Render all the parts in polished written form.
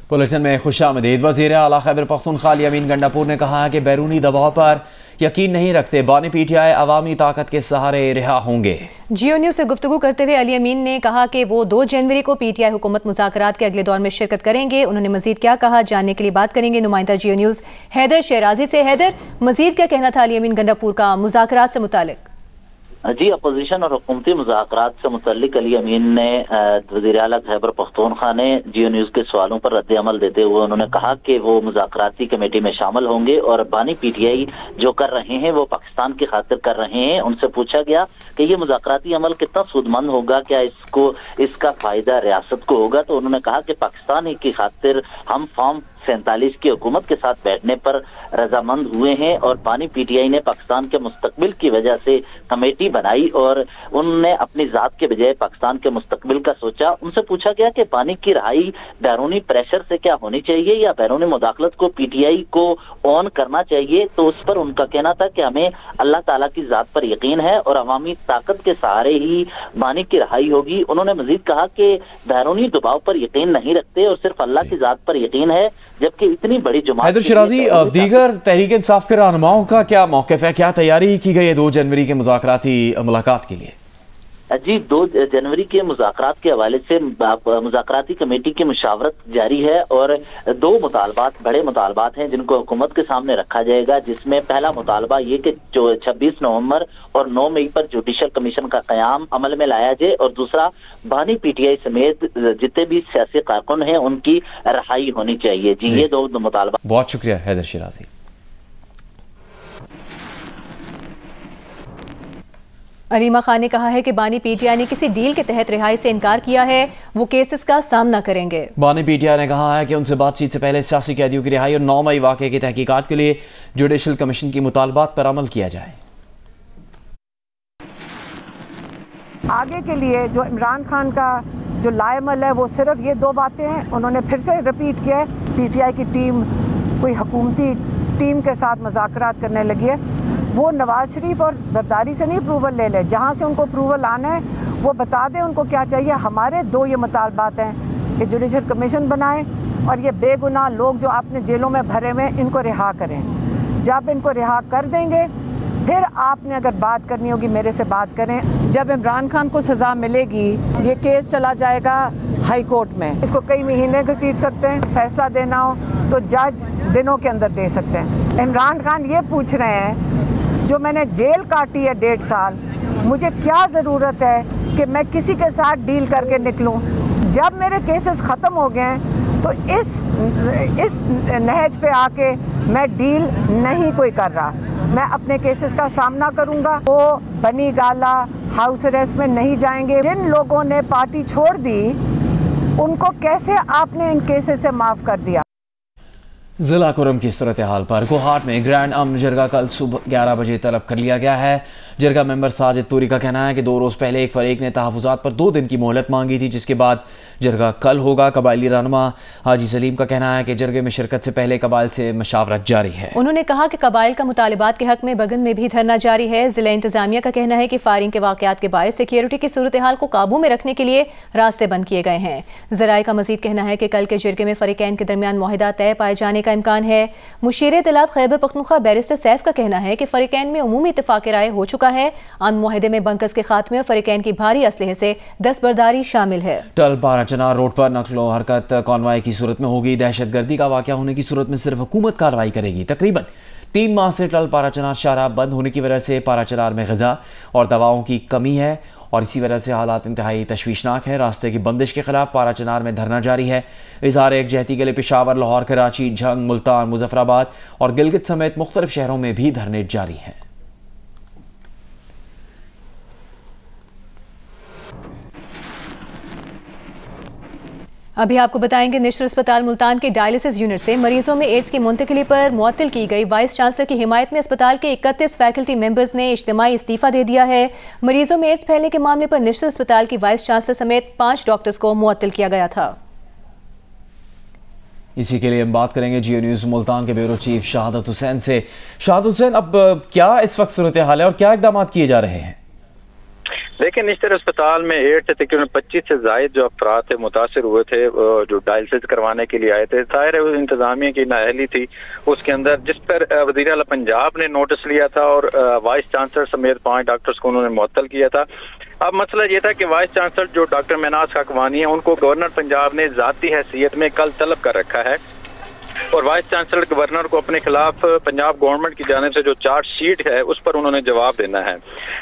Bulletin में खुशामदीद। वज़ीर आला खैबर पख्तूनख्वा अली अमीन गंडापुर ने कहा है कि बैरूनी दबाव पर यकीन नहीं रखते, बानी पीटीआई अवामी ताकत के सहारे रिहा होंगे। जियो न्यूज़ से गुफ्तगू करते हुए अली अमीन ने कहा कि वो 2 जनवरी को पीटीआई हुकूमत मुज़ाकरात के अगले दौर में शिरकत करेंगे। उन्होंने मजीद क्या कहा, जानने के लिए बात करेंगे नुमाइंदा जियो न्यूज़ हैदर शहराजी से। हैदर, मजीद क्या कहना था अली अमीन गंडापुर का मुज़ाकरात से मुतालिक? जी, अपोजिशन और हुकूमती मुज़ाकरात से मुतल्लिक अली अमीन ने वज़ीर आला खैबर पख्तूनख्वा ने जियो न्यूज़ के सवालों पर रद्द अमल देते हुए उन्होंने कहा कि वो मुज़ाकराती कमेटी में शामिल होंगे और बानी पीटीआई जो कर रहे हैं वो पाकिस्तान की खातिर कर रहे हैं। उनसे पूछा गया कि ये मुज़ाकराती अमल कितना सूदमंद होगा, क्या इसका फायदा रियासत को होगा, तो उन्होंने कहा कि पाकिस्तान की खातिर हम फॉर्म 47 की हुकूमत के साथ बैठने पर रजामंद हुए हैं और बानी पीटीआई ने पाकिस्तान के मुस्तकबिल की वजह से कमेटी बनाई और उनने अपनी जात के बजाय पाकिस्तान के मुस्तकबिल का सोचा। उनसे पूछा गया कि बानी की रहाई बैरूनी प्रेशर से क्या होनी चाहिए या बैरूनी मुदाखलत को पीटीआई को ऑन करना चाहिए, तो उस पर उनका कहना था कि हमें अल्लाह ताला की जात पर यकीन है और अवामी ताकत के सहारे ही बानी की रहाई होगी। उन्होंने मजीद कहा कि बैरूनी दबाव पर यकीन नहीं रखते और सिर्फ अल्लाह की जात पर यकीन है, जबकि इतनी बड़ी जमात। हैदर शहराजी, दीगर तहरीक इंसाफ के रहनुमाओं का क्या मौक़िफ़ है, क्या तैयारी की गई है 2 जनवरी के मुज़ाकराती मुलाकात के लिए? जी, 2 जनवरी के मुज़ाकरात के हवाले से मुज़ाकराती कमेटी की मुशावरत जारी है और 2 मुतालबात, बड़े मुतालबात हैं जिनको हुकूमत के सामने रखा जाएगा, जिसमें पहला मुतालबा ये कि 26 नवंबर और 9 मई पर जुडिशल कमीशन का क़याम अमल में लाया जाए और दूसरा बानी पीटीआई समेत जितने भी सियासी कारकुन हैं उनकी रहाई होनी चाहिए। जी, ये 2 मुतालबा। बहुत शुक्रिया हैदर शहराजी। अलीमा खान ने कहा है कि बानी पीटीआई ने किसी डील के तहत रिहाई से इनकार किया है, वो केसेस का सामना करेंगे। बानी पीटीआई ने कहा है कि उनसे बातचीत से पहले सियासी कैदियों की रिहाई और 9 मई वाक़े की तहकीकात के लिए जुडिशल कमीशन की मुतालबात पर अमल किया जाए। आगे के लिए जो इमरान खान का जो लाएमल है वो सिर्फ ये 2 बातें हैं। उन्होंने फिर से रिपीट किया है, पीटीआई की टीम कोई हुकूमती टीम के साथ मुज़ाकरात करने लगी है। वो नवाज शरीफ और जरदारी से नहीं अप्रूवल ले ले, जहाँ से उनको अप्रूवल आना है वो बता दें उनको क्या चाहिए। हमारे 2 ये मुतालबात हैं कि जुडिशल कमीशन बनाएं और ये बेगुनाह लोग जो आपने जेलों में भरे हुए इनको रिहा करें। जब इनको रिहा कर देंगे फिर आपने अगर बात करनी होगी मेरे से बात करें। जब इमरान खान को सज़ा मिलेगी ये केस चला जाएगा हाई कोर्ट में, इसको कई महीने घसीट सकते हैं। फैसला देना हो तो जज दिनों के अंदर दे सकते हैं। इमरान खान ये पूछ रहे हैं जो मैंने जेल काटी है 1.5 साल, मुझे क्या ज़रूरत है कि मैं किसी के साथ डील करके निकलूं। जब मेरे केसेस ख़त्म हो गए हैं तो इस नहज पे आके मैं डील नहीं कोई कर रहा, मैं अपने केसेस का सामना करूंगा। वो बनी गाला हाउस अरेस्ट में नहीं जाएंगे। जिन लोगों ने पार्टी छोड़ दी उनको कैसे आपने इन केसेस से माफ़ कर दिया? जिला कुरम की सूरत हाल पर कोहाट में ग्रैंड अमन जरगा कल सुबह 11 बजे तलब कर लिया गया है। जरगा मेंबर साजिद तूरी का कहना है कि 2 रोज़ पहले एक फरीक ने तहफ़्फ़ुज़ात पर 2 दिन की मोहलत मांगी थी, जिसके बाद जरगा कल होगा। कबायली रहनुमा हाजी सलीम का कहना है कि जरगे में शिरकत से पहले कबाइल से मशावरत जारी है। उन्होंने कहा कि कबाइल का मुतालिबात के हक में बगन में भी धरना जारी है। जिला इंतजामिया का कहना है कि फायरिंग के वाक़यात के बायस सिक्योरिटी की सूरत हाल को काबू में रखने के लिए रास्ते बंद किए गए हैं। ज़राए का मजीद कहना है कि कल के जरगे में फरीकैन के दरमियान मुआहिदा तय पाए जाने का इम्कान है। मुशीर इत्तलात खैबर पख्तूनख्वा बैरिस्टर सैफ का कहना है कि फरीकैन में उमूमी इत्तफाक राय हो चुका है। मुआहिदे में बंकर्स के खात्मे और फरीकैन की भारी असलहे से दस्तबरदारी शामिल है। टल पारा चनार रोड पर नकलो हरकत कॉन्वाय की सूरत में होगी। दहशतगर्दी का वाक़या होने की सूरत में सिर्फ हुकूमत कार्रवाई करेगी। तकरीबन 3 माह से टल पारा चनार शाहराह बंद होने की वजह से पारा चनार में ग़िज़ा और दवाओं की कमी है और इसी वजह से हालात इंतहाई तशवीशनाक है। रास्ते की बंदिश के खिलाफ पारा चनार में धरना जारी है। इज़हार एकजहती के लिए पेशावर, लाहौर, कराची, झंग, मुल्तान, मुजफ्फराबाद और गिलगित समेत मुख्तलिफ शहरों में भी धरने जारी हैं। अभी आपको बताएंगे नेशनल अस्पताल मुल्तान के डायलिसिस यूनिट से मरीजों में एड्स की मुंतकिली पर मुअत्तल की गई वाइस चांसलर की हिमायत में अस्पताल के 31 फैकल्टी मेंबर्स ने इज्तिमाई इस्तीफा दे दिया है। मरीजों में एड्स फैलने के मामले पर नेशनल अस्पताल की वाइस चांसलर समेत 5 डॉक्टर्स को मुअत्तल किया गया था। इसी के लिए हम बात करेंगे जियो न्यूज़ मुल्तान के ब्यूरो चीफ शहादत हुसैन से। शहादत हुसैन, अब क्या इस वक्त सूरत हाल है और क्या इकदाम किए जा रहे हैं? लेकिन इस तरह अस्पताल में एड्स से तकरीबन 25 से ज़ायद जो अफराद थे मुतासर हुए थे, जो डायलिसिस करवाने के लिए आए थे। जाहिर है वो इंतजामिया की नाअहली थी उसके अंदर, जिस पर वज़ीर आला पंजाब ने नोटिस लिया था और वाइस चांसलर समेत 5 डॉक्टर्स को उन्होंने मुअत्तल किया था। अब मसला ये था कि वाइस चांसलर जो डॉक्टर महनाज खाकवानी है, उनको गवर्नर पंजाब ने ज़ाती हैसियत में कल तलब कर रखा है और वाइस चांसलर गवर्नर को अपने खिलाफ पंजाब गवर्नमेंट की जानिब से जो चार्ज शीट है उस पर उन्होंने जवाब देना है।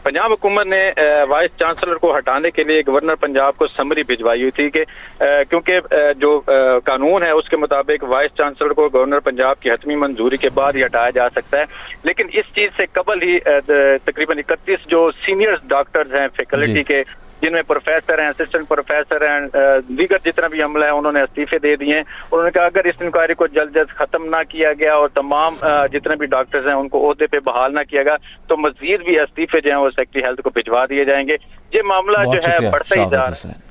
पंजाब हुकूमत ने वाइस चांसलर को हटाने के लिए गवर्नर पंजाब को समरी भिजवाई हुई थी कि क्योंकि जो कानून है उसके मुताबिक वाइस चांसलर को गवर्नर पंजाब की हतमी मंजूरी के बाद ही हटाया जा सकता है, लेकिन इस चीज से कबल ही तकरीबन 31 जो सीनियर डॉक्टर्स हैं फैकल्टी के, जिनमें प्रोफेसर हैं, असिस्टेंट प्रोफेसर हैं, दीगर जितना भी अमला है, उन्होंने इस्तीफे दे दिए हैं। उन्होंने कहा अगर इस इंक्वायरी को जल्द खत्म ना किया गया और तमाम जितने भी डॉक्टर्स हैं उनको ओहदे पे बहाल ना किया गया तो मजीद भी इस्तीफे जो हैं वो सेक्रेटरी हेल्थ को भिजवा दिए जाएंगे। ये मामला जो है बढ़ता ही जा रहा है।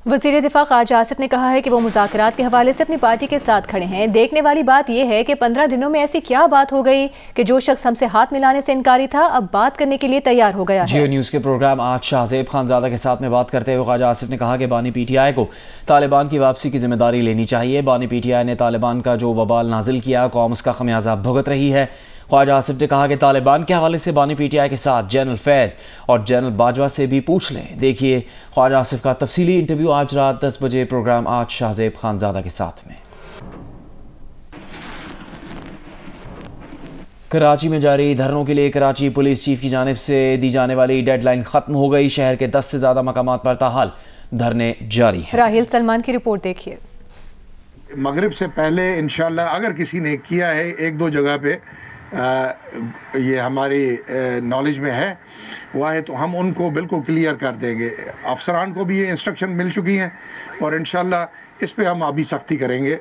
वज़ीर दिफा ख्वाजा आसिफ ने कहा है कि वो मुज़ाकरात के हवाले से अपनी पार्टी के साथ खड़े हैं। देखने वाली बात यह है कि 15 दिनों में ऐसी क्या बात हो गई कि जो शख्स हमसे हाथ मिलाने से इनकारी था अब बात करने के लिए तैयार हो गया है। जियो न्यूज़ के प्रोग्राम आज शाहजेब खानजादा के साथ में बात करते हुए ख्वाजा आसिफ ने कहा कि बानी PTI को तालिबान की वापसी की जिम्मेदारी लेनी चाहिए। बानी PTI ने तालिबान का जो वबाल नाजिल किया, कौम उसका खमियाजा भुगत रही है। ख्वाजा आसिफ ने कहा कि तालिबान के हवाले से बानी PTI के साथ जनरल फैज़ और जनरल बाजवा से भी पूछ लें। देखिए ख्वाजा आसिफ का तफसीली इंटरव्यू आज रात 10 बजे प्रोग्राम आज शाहजेब खानजादा के साथ में। कराची में जारी धरनों के लिए कराची पुलिस चीफ की जानिब से दी जाने वाली डेडलाइन खत्म हो गई। शहर के 10 से ज्यादा मकामात पर ताहाल धरने जारी हैं। राहिल सलमान की रिपोर्ट देखिए। मगरिब से पहले इंशाल्लाह अगर किसी ने किया है 1-2 जगह पे ये हमारी नॉलेज में है वो है तो हम उनको बिल्कुल क्लियर कर देंगे। अफसरान को भी ये इंस्ट्रक्शन मिल चुकी हैं और इंशाल्लाह इस पे हम अभी सख्ती करेंगे।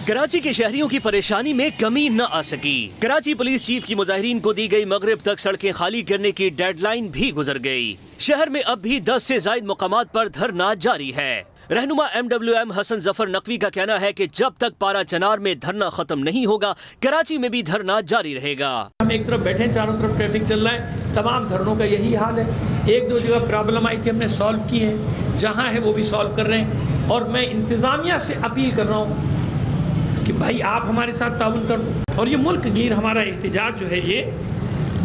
कराची के शहरियों की परेशानी में कमी न आ सकी। कराची पुलिस चीफ की मुजाहिरीन को दी गई मगरिब तक सड़कें खाली करने की डेडलाइन भी गुजर गई। शहर में अब भी 10 से ज्यादा मकामात पर धरना जारी है। रहनुमा MWM हसन जफर नकवी का कहना है कि जब तक पारा चनार में धरना खत्म नहीं होगा कराची में भी धरना जारी रहेगा। हम एक तरफ बैठे, चारों तरफ ट्रैफिक चल रहा है, तमाम धरनों का यही हाल है। 1-2 जगह प्रॉब्लम आई थी, हमने सॉल्व की है, जहाँ है वो भी सॉल्व कर रहे हैं और मैं इंतज़ामिया से अपील कर रहा हूँ कि भाई आप हमारे साथ ताउन करो। और ये मुल्क गिर हमारा एहतजाज जो है ये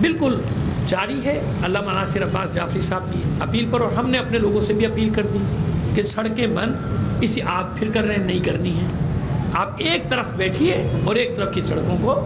बिल्कुल जारी है अल्लामा नासिर अब्बास जाफरी साहब की अपील पर, और हमने अपने लोगों से भी अपील कर दी कि सड़कें बंद इसी आप फिर कर रहे हैं, नहीं करनी है। आप एक तरफ बैठिए और एक तरफ की सड़कों को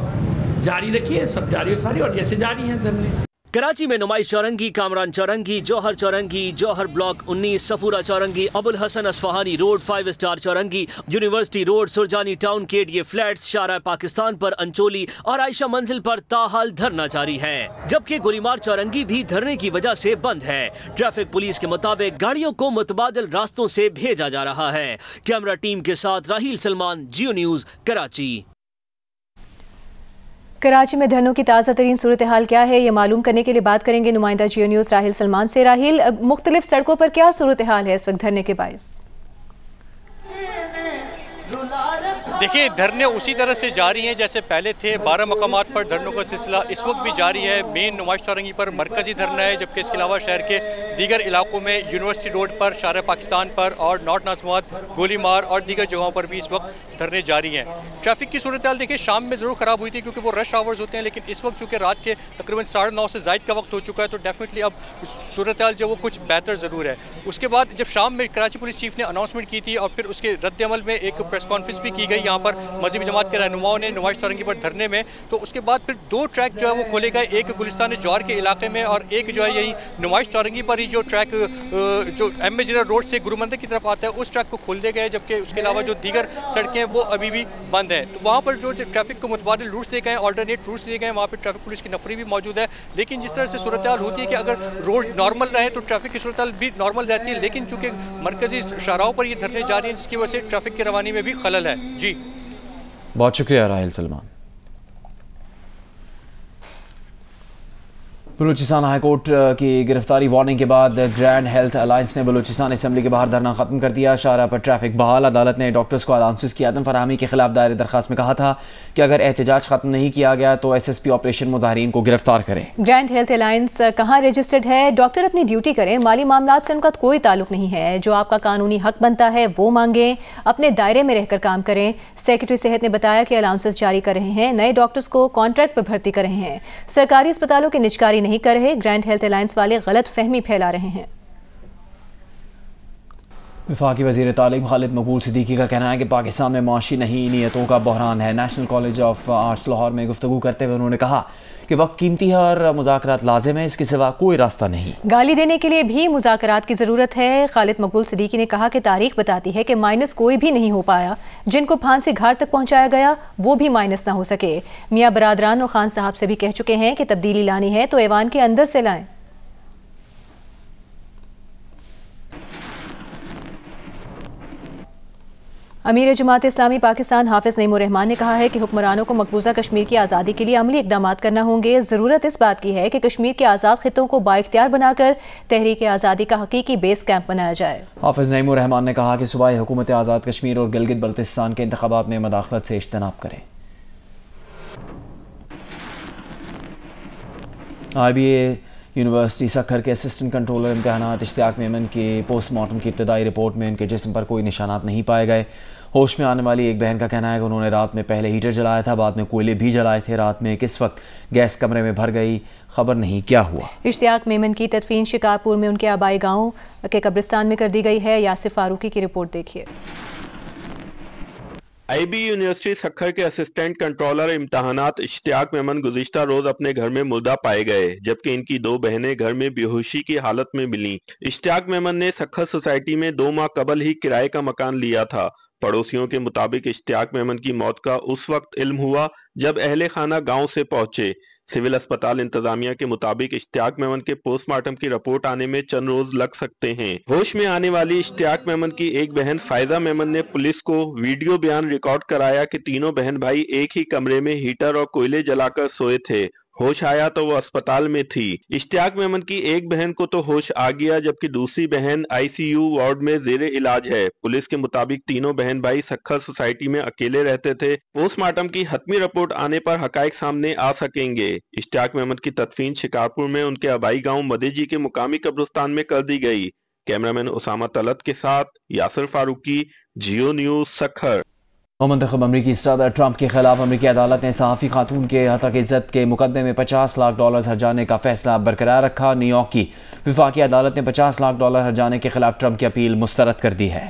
जारी रखिए, सब जारी और सारी और जैसे जारी हैं धरने। कराची में Numaish Chowrangi, Kamran Chowrangi, Jauhar Chowrangi, Jauhar block 19, Safoora Chowrangi, Abul Hasan Isfahani road, 5 star Chowrangi, university road, Surjani town gate, ये फ्लैट्स शारा पाकिस्तान पर, अंचोली और आयशा मंजिल पर ताहाल धरना जारी है। जबकि गुलीमार चौरंगी भी धरने की वजह से बंद है। ट्रैफिक पुलिस के मुताबिक गाड़ियों को मुतबादिल रास्तों से भेजा जा रहा है। कैमरा टीम के साथ राहिल सलमान, जियो न्यूज़, कराची। कराची में धरनों की ताज़ा तरीन सूरत हाल क्या है ये मालूम करने के लिए बात करेंगे नुमाइंदा जियो न्यूज़ राहिल सलमान से। राहिल, मुख्तलिफ सड़कों पर क्या सूरत हाल है इस वक्त धरने के बायस? देखिए धरने उसी तरह से जारी हैं जैसे पहले थे। 12 मकामात पर धरनों का सिलसिला इस वक्त भी जारी है। मेन नुमाइश चौरंगी पर मरकजी धरना है, जबकि इसके अलावा शहर के दीगर इलाकों में यूनिवर्सिटी रोड पर, शारा पाकिस्तान पर और नॉर्थ नाजमात, गोलीमार और दीगर जगहों पर भी इस वक्त धरने जारी हैं। ट्रैफिक की सूरत हाल देखिए शाम में ज़रूर ख़राब हुई थी क्योंकि वो रश आवर्स होते हैं, लेकिन इस वक्त चूँकि रात के तकरीबन 9:30 से ज़ायद का वक्त हो चुका है तो डेफिनेटली अब सूरत हाल जो वो कुछ बेहतर ज़रूर है। उसके बाद जब शाम में कराची पुलिस चीफ ने अनाउंसमेंट की थी और फिर उसके रद्द-ए-अमल में एक प्रेस कॉन्फ्रेंस भी की गई यहाँ पर मजहबी जमात के रहनुमाओं ने नुमाइश चौरंगी पर धरने में, तो उसके बाद फिर 2 ट्रैक जो है वो खोले गए, एक गुलिस्तान जौहर के इलाके में और एक जो है यही नुमाइश चौरंगी पर ही जो ट्रैक जो MA जिना रोड से गुरु मंदिर की तरफ आता है उस ट्रैक को खोल दिया गया, जबकि उसके अलावा जो दीगर सड़कें वो अभी भी बंद है। तो वहाँ पर जो ट्रैफिक को मुतबादिल रूट्स दिए गए, ऑल्टरनेट रूट्स दिए गए, वहाँ पर ट्रैफिक पुलिस की नफरी भी मौजूद है। लेकिन जिस तरह से सूरत हाल होती है कि अगर रोड नॉर्मल रहे तो ट्रैफिक की सूरत हाल भी नॉर्मल रहती है, लेकिन चूँकि मरकजी शाहराहों पर ये धरने जारी हैं जिसकी वजह से ट्रैफिक की रवानी में भी खलल है। जी बहुत शुक्रिया राहिल सलमान। बलूचिस्तान हाईकोर्ट की गिरफ्तारी वार्निंग के बाद ग्रैंड हेल्थ अलायंस ने बलूचिस्तान असम्बली के बाहर धरना खत्म कर दिया। शाहराह पर ट्रैफिक बहाल। अदालत ने डॉक्टर्स को अलाउंसेस की आदम फराहमी के खिलाफ दायर दरखास्त में कहा था कि अगर एहतजाज खत्म नहीं किया गया तो SSP ऑपरेशन मुजाहिरीन को गिरफ्तार करें। ग्रैंड हेल्थ अलायंस कहाँ रजिस्टर्ड है? डॉक्टर अपनी ड्यूटी करें, माली मामलात से उनका कोई ताल्लुक नहीं है। जो आपका कानूनी हक बनता है वो मांगें, अपने दायरे में रहकर काम करें। सेक्रेटरी सेहत ने बताया कि अलाउंसेस जारी कर रहे हैं, नए डॉक्टर्स को कॉन्ट्रैक्ट पर भर्ती कर रहे हैं, सरकारी अस्पतालों की निजकारी नहीं कर रहे। ग्रैंड हेल्थ अलायंस वाले गलत फहमी फैला रहे हैं। वफाकी वज़ीर तालीम खालिद मकबूल सिद्दीकी का कहना है कि पाकिस्तान में माशी नहीं नीयतों का बहरान है। National college of arts Lahore में गुफ्तगू करते हुए उन्होंने कहा कि वक्त कीमती है और मुज़ाकरात लाजिम है, इसके सिवा कोई रास्ता नहीं। गाली देने के लिए भी मुज़ाकरात की ज़रूरत है। खालिद मकबूल सिद्दीकी ने कहा कि तारीख बताती है कि माइनस कोई भी नहीं हो पाया। जिनको फांसी घाट तक पहुंचाया गया वो भी माइनस ना हो सके। मियाँ बरादरान और खान साहब से भी कह चुके हैं कि तब्दीली लानी है तो ऐवान के अंदर से लाएं। अमीर जमात इस्लामी पाकिस्तान हाफिज नईमुर रहमान ने कहा है कि हुक्मरानों को मकबूजा कश्मीर की आज़ादी के लिए अमली इकदाम करना होंगे। ज़रूरत इस बात की है कि कश्मीर के आज़ाद खित्तों को बाइख्तियार बनाकर तहरीक आज़ादी का हकीकी बेस कैंप बनाया जाए। हाफिज नईमुर रहमान ने कहा कि सूबाई हुकूमत आज़ाद कश्मीर और गिलगित बल्तिस्तान के इंतखाबात में मदाखलत से इज्तनाब करें। IBA यूनिवर्सिटी सखर के असिस्टेंट कंट्रोलर इम्तहानात इश्तियाक मेमन के पोस्टमार्टम की इब्तदाई रिपोर्ट में उनके जिस्म पर कोई निशानात नहीं पाए गए। होश में आने वाली एक बहन का कहना है कि उन्होंने रात में पहले हीटर जलाया था, बाद में कोयले भी जलाए थे। रात में किस वक्त गैस कमरे में भर गई, खबर नहीं क्या हुआ। इश्तियाक मेमन की तदफीन शिकारपुर में उनके आबाई गाँव के कब्रिस्तान में कर दी गई है। यासिर फारूकी की रिपोर्ट देखिए। IB यूनिवर्सिटी सखर के असिस्टेंट कंट्रोलर इम्तहानात इश्तियाक मेमन गुज़िश्ता रोज अपने घर में मुर्दा पाए गए, जबकि इनकी 2 बहनें घर में बेहोशी की हालत में मिलीं। इश्तियाक मेमन ने सखर सोसाइटी में 2 माह कबल ही किराए का मकान लिया था। पड़ोसियों के मुताबिक इश्तियाक मेमन की मौत का उस वक्त इल्म हुआ जब अहले खाना गाँव से पहुंचे। सिविल अस्पताल इंतजामिया के मुताबिक इश्तियाक मेमन के पोस्टमार्टम की रिपोर्ट आने में चंद रोज लग सकते हैं। होश में आने वाली इश्तियाक मेमन की एक बहन फायजा मेमन ने पुलिस को वीडियो बयान रिकॉर्ड कराया कि तीनों बहन भाई एक ही कमरे में हीटर और कोयले जलाकर सोए थे। होश आया तो वो अस्पताल में थी। इश्तियाक मेमन की एक बहन को तो होश आ गया, जबकि दूसरी बहन ICU वार्ड में जेरे इलाज है। पुलिस के मुताबिक तीनों बहन भाई सखर सोसाइटी में अकेले रहते थे। पोस्टमार्टम की हतमी रिपोर्ट आने पर हकायक सामने आ सकेंगे। इश्तियाक मेमन की तदफीन शिकारपुर में उनके आबाई गाँव मदेजी के मुकामी कब्रिस्तान में कर दी गई। कैमरामैन उसामा तलत के साथ यासिर फारूकी, जियो न्यूज सखर। मुंतखब अमरीकी सदर ट्रंप के खिलाफ अमरीकी अदालत ने सहाफ़ी खातून के हतक इज़्ज़त के मुकदमे में $50 लाख हर्जाने का फैसला बरकरार रखा। न्यूयॉर्क की वफाकी अदालत ने $50 लाख हर्जाने के खिलाफ ट्रंप की अपील मुस्तरद कर दी है।